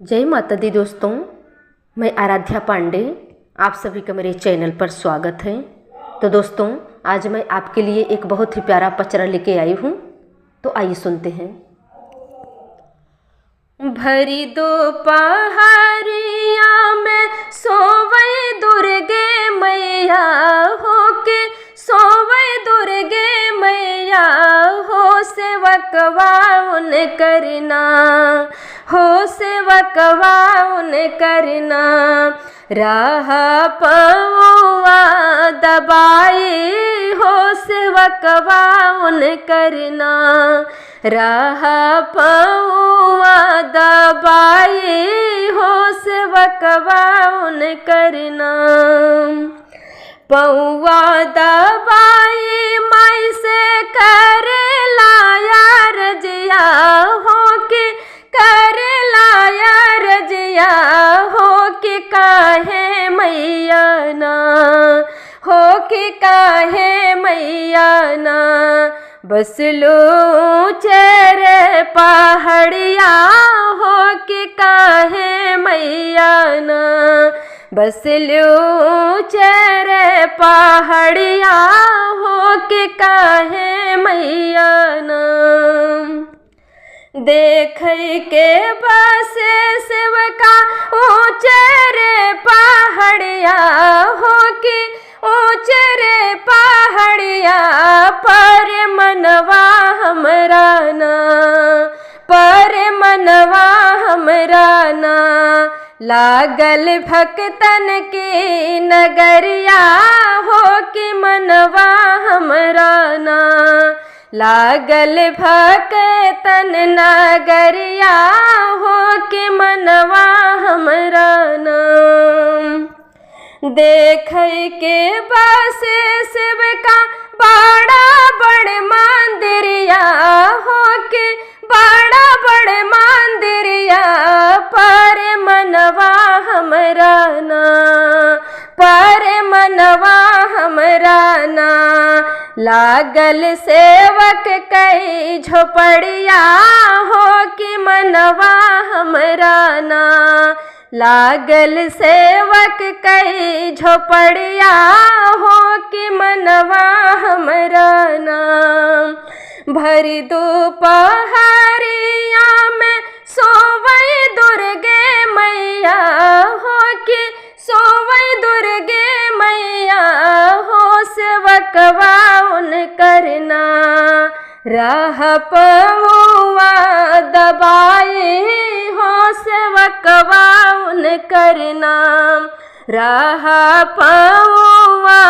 जय माता दी दोस्तों, मैं आराध्या पांडे, आप सभी का मेरे चैनल पर स्वागत है। तो दोस्तों, आज मैं आपके लिए एक बहुत ही प्यारा पचरा लेके आई हूँ, तो आइए सुनते हैं। भरी दोपहरिया में सोवै दुर्गे मैया हो के, सोवै दुर्गे मैया हो, सेवकवा उन करना हो, सेवकवा उन करना। राह पौआ दबाई हो, सेवकवा उन करना। राह पौआ दबाई हो, सेवकवा उन करना। पौआ दबाई माई से कर लाया रजिया हो के, कर लाया रजिया हो के, काहे मैया ना हो के, काहे मैया ना। बस लो चेरे पहाड़िया हो के, काहे मैया ना। बस लो चेरे पहाड़िया हो के, काहे मैया ना। देख के बस सेवका ऊँचे रे पहाड़िया हो के, ऊँचे रे पहाड़िया पर मनवा हमरा ना, पर मनवा हमरा ना। लागल भक्तन की नगरिया हो कि मनवा हमरा ना। लागल भक्तन नगरिया हो कि मनवा हमरा ना। देख के बस सेवका बड़ा बड़ मंदिरिया हो के, बड़ा बड़ मंदिरिया पर मनवा हमरा ना, पर मनवा हमरा ना। लागल सेवक कई झोपड़िया हो कि मनवा हमरा ना। लागल सेवक कई झोपड़िया हो कि मनवा हमरा ना। भरी दोपहरिया में सोवै दुर्गे मैया हो कि, सोवै दुर्गे मैया हो, सेवकवा उन करना। राह पौआ दबाई हो, सेवकवा उन करना। राह पौआ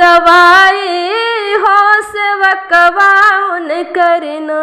दबाई हो, सेवकवा उन करना।